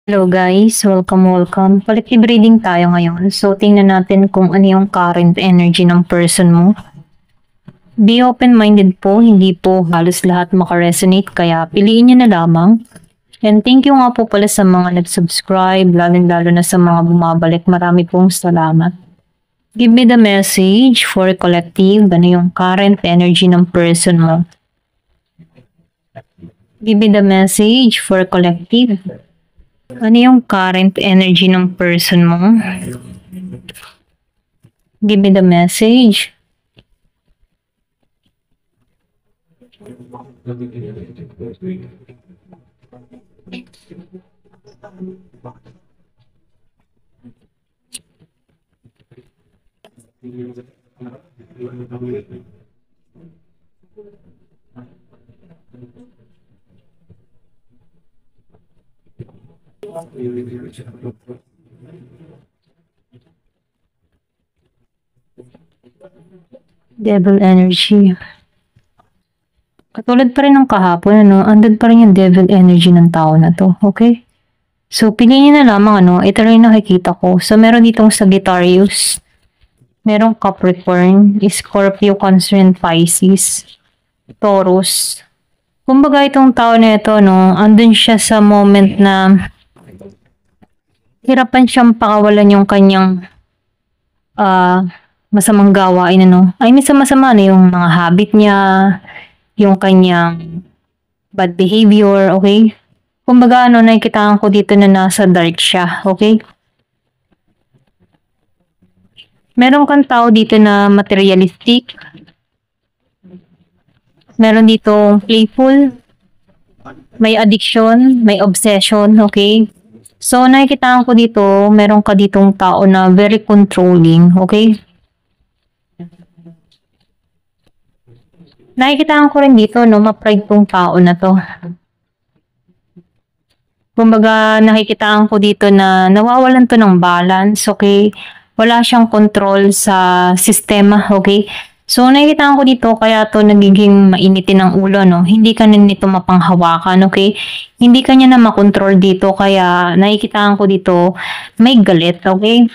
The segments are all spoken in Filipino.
Hello guys, welcome. Collective reading tayo ngayon. So tingnan natin kung ano yung current energy ng person mo. Be open-minded po, hindi po halos lahat makaresonate kaya piliin nyo na lamang. And thank you nga po pala sa mga nag-subscribe, lalo na sa mga bumabalik. Marami pong salamat. Give me the message for collective, ano yung current energy ng person mo. Give me the message for collective. Ano yung current energy ng person mo? Give me the message. Devil energy. Katulad pa rin ng kahapon, andun pa rin yung devil energy ng tao na to, okay? So, piliin nyo na lamang, ito rin yung nakikita ko. So, meron ditong Sagittarius, merong Capricorn, Scorpio, Cancer, and Pisces, Taurus. Kumbaga itong tao na ito, andun siya sa moment na hirapan siyang pakawalan yung kanyang masamang gawain, I mean, masama yung mga habit niya, yung kanyang bad behavior, okay? Kumbaga, nakikitaan ko dito na nasa dark siya, okay? Meron kang tao dito na materialistic. Meron dito playful. May addiction, may obsession, okay? So, nakikitaan ko dito, meron ka ditong tao na very controlling, okay? Nakikitaan ko rin dito, ma-pride tong tao na to. Kumbaga, nakikitaan ko dito na nawawalan to ng balance, okay? Wala siyang control sa sistema, okay? So, nakikitaan ko dito, kaya to nagiging mainitin ang ulo, Hindi ka na nito mapanghawakan, okay? Hindi ka niya na makontrol dito, kaya nakikitaan ko dito, may galit, okay?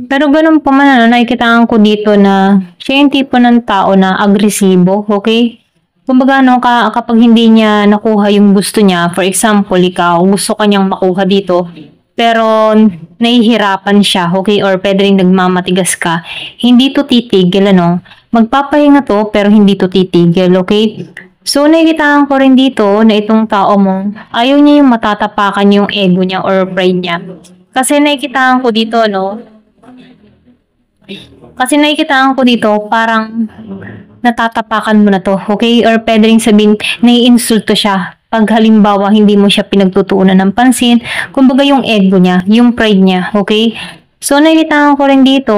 Pero ganun pa man, nakikitaan ko dito na siya yung tipo ng tao na agresibo, okay? Kumbaga, kapag hindi niya nakuha yung gusto niya, for example, ikaw, gusto kanyang makuha dito, pero nahihirapan siya, okay? Or pwede rin nagmamatigas ka, hindi to titigil, Magpapahinga to, pero hindi to titigil, okay? So, nakikitaan ko rin dito na itong tao mo, ayaw niya yung matatapakan yung ego niya or pride niya. Kasi nakikitaan ko dito, Kasi nakikitaan ko dito, parang natatapakan mo na to, okay? Or pwede rin sabihin, naiinsulto siya. Pag halimbawa, hindi mo siya pinagtutuunan ng pansin, kumbaga yung ego niya, yung pride niya, okay? So, nakikitaan ko rin dito,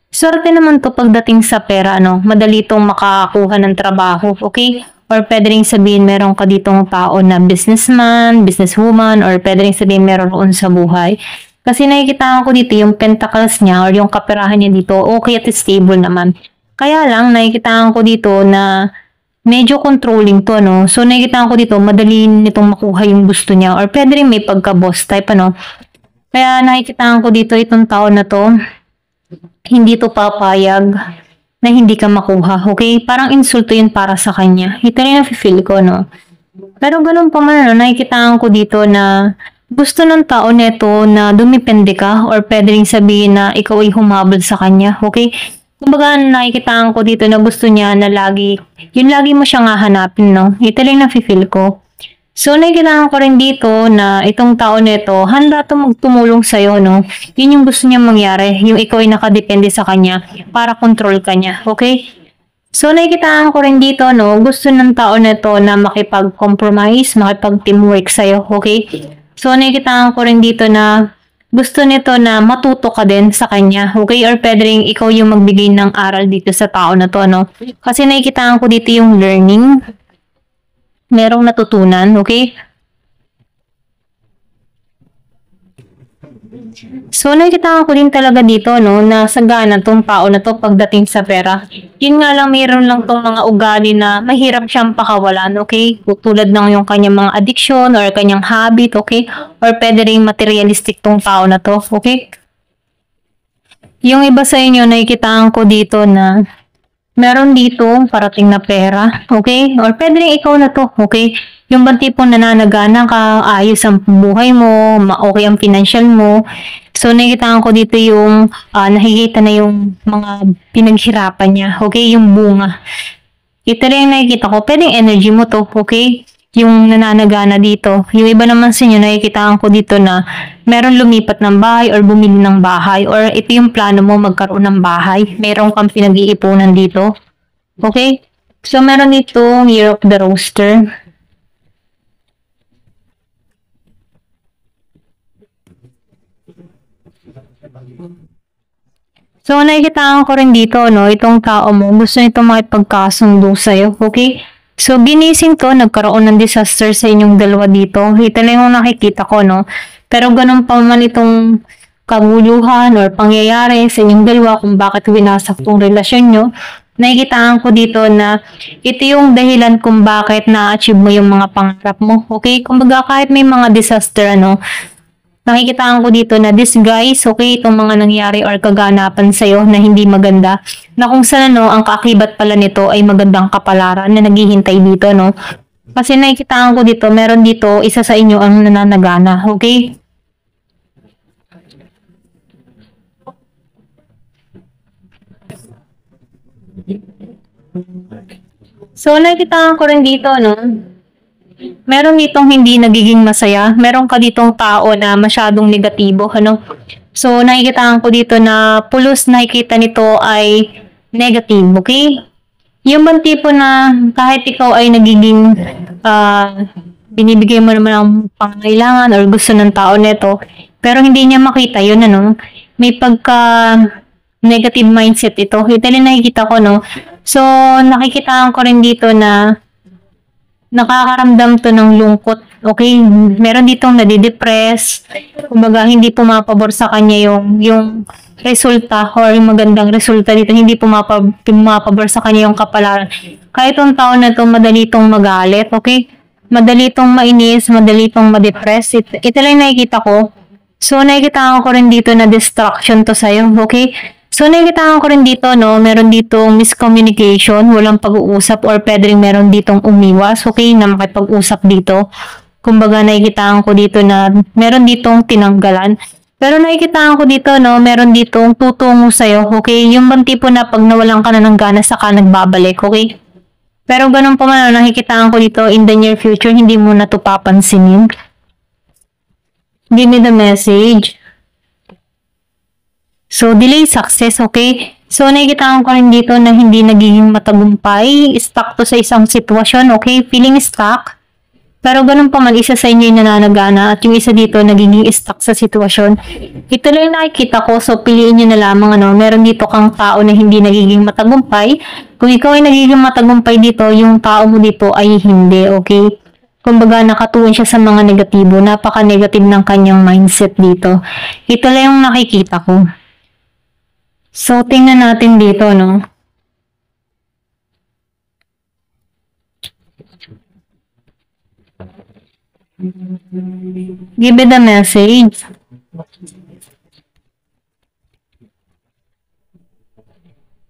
swerte naman to pagdating sa pera, madali tong makakuha ng trabaho, okay? Or pwede rin sabihin, meron ka ditong tao na businessman, businesswoman, or pwede rin sabihin, meron roon sa buhay. Kasi nakikita ko dito yung pentacles niya or yung kaperahan niya dito, okay at stable naman. Kaya lang, nakikita ko dito na medyo controlling to, So, nakikita ko dito, madali nitong makuha yung gusto niya or pwede rin may pagka-boss type, Kaya nakikita ko dito itong tao na to, hindi to papayag na hindi ka makuha, okay? Parang insulto yun para sa kanya. Ito rin na-feel ko, Pero ganun pa man, nakikita ko dito na gusto ng tao neto na dumipende ka or pwede rin sabihin na ikaw ay humabol sa kanya, okay? Kumbaga, nakikitaan ko dito na gusto niya na lagi mo siyang hahanapin, Ito lang na-feel ko. So, nakikitaan ko rin dito na itong tao neto, handa to magtumulong sa'yo, Yun yung gusto niya mangyari, yung ikaw ay nakadepende sa kanya para control ka niya, okay? So, nakikitaan ko rin dito, gusto ng tao neto na makipag-compromise, makipag-teamwork sa'yo, okay? So, nakikitaan ko rin dito na gusto nito na matuto ka din sa kanya, okay? Or pwede rin ikaw yung magbigay ng aral dito sa tao na to, Kasi nakikitaan ko dito yung learning. Merong natutunan, okay? So, nakikita ko din talaga dito, no, na sagana tong tao na to pagdating sa pera. Yun nga lang, mayroon lang tong mga ugali na mahirap siyang pakawalan, okay? Tulad ng yung kanyang mga addiction or kanyang habit, okay? Or pwede rin materialistic tong tao na to, okay? Yung iba sa inyo, nakikitaan ko dito na meron dito parating na pera, okay? Or pwede rin ikaw na to, okay? Yung bang tipong nananagana ka, ayos ang buhay mo, okay ang financial mo. So, nakikitaan ko dito yung nakikita na yung mga pinaghirapan niya, okay? Yung bunga. Ito rin yung nakikita ko, pwedeng energy mo to, okay? Yung nananagana dito. Yung iba naman sa inyo, nakikitaan ko dito na meron lumipat ng bahay or bumili ng bahay or ito yung plano mo magkaroon ng bahay. Meron kang pinag-iipunan dito. Okay? So, meron dito Year of the Rooster. So, nakikitaan ko rin dito, no, itong tao mo, gusto nito makipagkasundo sa'yo, okay? So, ginising to, nagkaroon ng disaster sa inyong dalawa dito. Ito lang yung nakikita ko, no? Pero ganun pa man itong kaguluhan or pangyayari sa inyong dalawa kung bakit winasak tong relasyon nyo, nakikitaan ko dito na ito yung dahilan kung bakit na-achieve mo yung mga pangarap mo, okay? Kumbaga kahit may mga disaster, ano, nakikitaan ko dito na this guys, okay, itong mga nangyari or kaganapan sa'yo na hindi maganda, na kung saan ano, ang kaakibat pala nito ay magandang kapalaran na naghihintay dito, no? Kasi nakikitaan ko dito, meron dito, isa sa inyo ang nananagana, okay? So, nakikitaan ko rin dito, no? Meron ditong hindi nagiging masaya. Meron ka ditong tao na masyadong negatibo, ano? So, nakikitaan ko dito na pulos nakikita nito ay negative, okay? Yung bang tipo na kahit ikaw ay nagiging binibigay mo naman ang pangangailangan or gusto ng tao nito, pero hindi niya makita yun, ano? May pagka negative mindset ito. Ito rin nakikita ko, no? So, nakikitaan ko rin dito na nakakaramdam to ng lungkot, okay? Meron ditong nadidepress, kumbaga hindi pumapabor sa kanya yung resulta or yung magandang resulta dito, hindi pumapabor sa kanya yung kapalaran. Kahit yung tao na to madali tong magalit, okay? Madali tong mainis, madali tong madepress. Ito lang nakikita ko. So, nakikita ko rin dito na distraction to sa'yo, okay? So, nakikita ko rin dito, no, meron ditong miscommunication, walang pag-uusap, or pwede rin meron ditong umiwas, okay, na makipag-usap dito. Kumbaga, nakikita ko dito na meron ditong tinanggalan. Pero nakikita ko dito, no, meron ditong tutungo sa'yo, okay? Yung bang tipo na pag nawalan ka na ng gana, saka nagbabalik, okay? Pero ganun pa man, nakikita ko dito, in the near future, hindi mo na ito papansinin. Give me the message. So, delay success, okay? So, nakikita ko rin dito na hindi nagiging matagumpay. Stuck to sa isang sitwasyon, okay? Feeling stuck. Pero ganun pa man, isa sa inyo yung nananagana at yung isa dito nagiging stuck sa sitwasyon. Ito lang yung nakikita ko, so piliin nyo na lamang, ano, meron dito kang tao na hindi nagiging matagumpay. Kung ikaw ay nagiging matagumpay dito, yung tao mo dito ay hindi, okay? Kumbaga, nakatuon siya sa mga negatibo. Napaka-negative ng kanyang mindset dito. Ito lang yung nakikita ko. So, tingnan natin dito, no? Give it the message.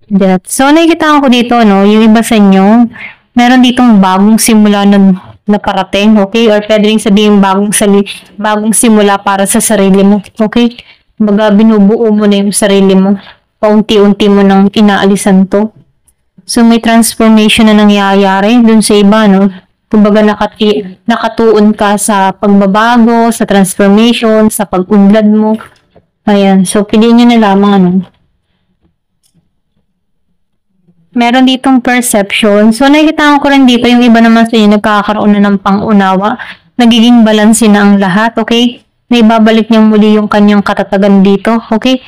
That. So, nakikita ko dito, no? Yung iba sa inyo, meron ditong bagong simula na parating, okay? Or pwede rin sabihin bagong simula para sa sarili mo, okay? Baga, binubuo mo na yung sarili mo. Paunti-unti mo nang inaalisan to. So, may transformation na nangyayari dun sa iba, no? Kumbaga, nakatuon ka sa pagbabago, sa transformation, sa pag-unlad mo. Ayan. So, piliin nyo na lamang, ano? Meron ditong perception. So, nakikita ko rin dito, yung iba naman sa inyo, nagkakaroon na ng pang-unawa. Nagiging balanse na ang lahat, okay? Naibabalik niyang muli yung kanyang katatagan dito, okay?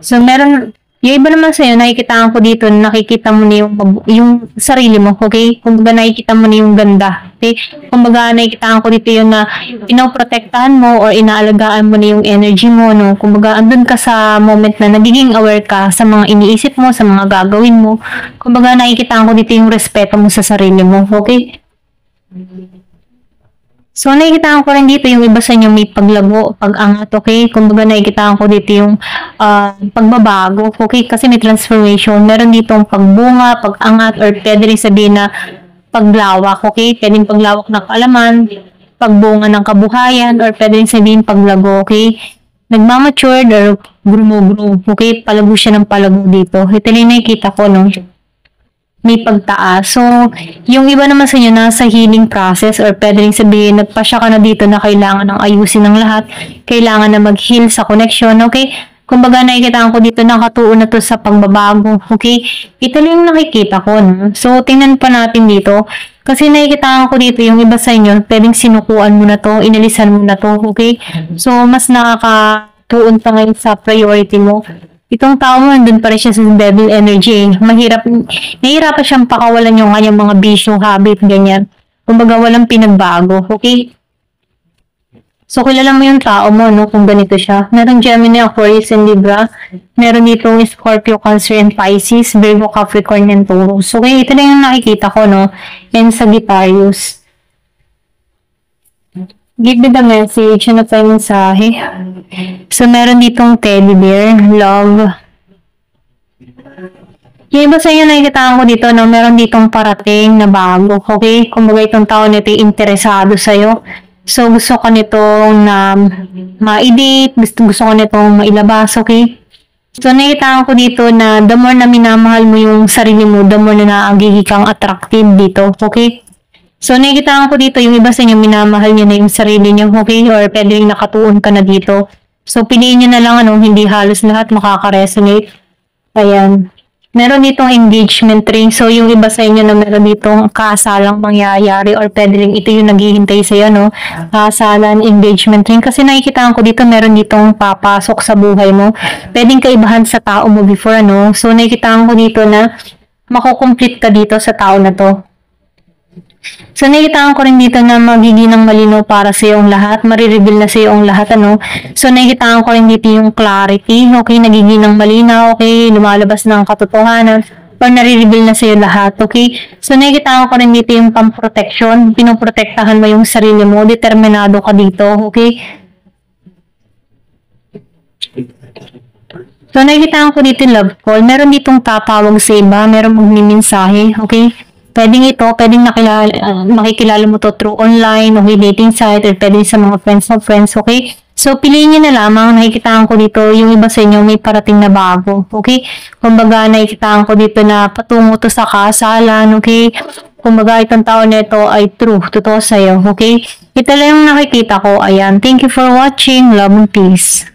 So, meron, Yung iba naman sa'yo, nakikitaan ko dito, nakikita mo na yung sarili mo, okay? Kumbaga nakikita mo na yung ganda, okay? Kumbaga nakikitaan ko dito yung na pinoprotektahan mo or inaalagaan mo na yung energy mo, no? Kumbaga andun ka sa moment na nagiging aware ka sa mga iniisip mo, sa mga gagawin mo. Kumbaga nakikitaan ko dito yung respeto mo sa sarili mo, okay? So, nakikitaan ko rin dito yung iba sa inyo may paglago, pag-angat, okay? Kumbaga, nakikitaan ko dito yung pagbabago, okay? Kasi may transformation. Meron dito yung pagbunga, pag-angat, or pwede rin sabihin na paglawak, okay? Pwede paglawak ng kaalaman, pagbunga ng kabuhayan, or pwede rin sabihin paglago, okay? Nagmamature or grow, okay? Palago siya ng palago dito. Ito rin nakikita ko, no? May pagtaas. So, yung iba naman sa inyo nasa healing process or pwede rin sabihin, nagpasya ka na dito na kailangan ng ayusin ng lahat. Kailangan na mag-heal sa connection, okay? Kumbaga, nakikita ko dito nakatuon na to sa pagbabago, okay? Ito lang yung nakikita ko, no? So, tingnan pa natin dito. Kasi nakikita ko dito yung iba sa inyo, pwedeng sinukuan mo na to, inalisan mo na to, okay? So, mas nakakatuon pa ngayon sa priority mo. Itong tao mo, nandun pa rin siya sa devil energy. Nahihirapan siyang pakawalan yung kanyang mga bisyo, habit, ganyan. Kumbaga, walang pinagbago, okay? So, kilala mo yung tao mo, no? Kung ganito siya. Meron Gemini, Aquarius, and Libra. Meron dito Scorpio, Cancer, and Pisces, Virgo, Capricorn, and Taurus. So, okay, ito na yung nakikita ko, no? And Sagittarius. Give me the message. Ano pa yung mensahe? So, meron ditong teddy bear, love. Yung iba sa inyo nakikita ko dito, no? Meron ditong parating na bago, okay? Kumbaga itong tao nito interesado sa'yo. So, gusto ko nitong na ma-edit, gusto ko nitong mailabas, okay? So, nakikita ko dito na the more na minamahal mo yung sarili mo, the more na nagiging kang attractive dito, okay? So, nakikita ko dito, yung iba sa inyo, minamahal niyo na yung sarili niyo, okay? Or pwede rin nakatuon ka na dito. So, piliin niyo na lang, hindi halos lahat makaka-resonate. Ayan. Meron ditong engagement ring. So, yung iba sa inyo na meron ditong kasalang mangyayari or pwede rin ito yung naghihintay sa'yo, no? Kasalan, engagement ring. Kasi nakikita ko dito, meron ditong papasok sa buhay mo. Pwedeng kaibahan sa tao mo before, no? So, nakikita ko dito na makukomplete ka dito sa tao na to. So, nakikita ko rin dito na magiging ng malinaw para sa iyong lahat. Marireveal na sa iyong lahat, ano. So, nakikita ko rin dito yung clarity. Okay, nagiging ng malinaw. Okay, lumalabas ng katotohanan. Or nare-reveal na sa iyo lahat. Okay. So, nakikita ko rin dito yung pang-protection. Pinoprotektahan mo yung sarili mo. Determinado ka dito. Okay. So, nakikita ko dito yung love call. Meron ditong tatawag sa iba. Meron magmimensahe. Okay. Pwedeng makikilala mo to through online, okay, dating site, or pwedeng sa mga friends of friends, okay? So, piliin nyo na lamang, nakikitaan ko dito, yung iba sa inyo may parating na bago, okay? Kumbaga, nakikitaan ko dito na patungo to sa kasalan, okay? Kumbaga, itong tao na ito ay true, totoo sa'yo, okay? Ito lang yung nakikita ko, ayan. Thank you for watching, love and peace.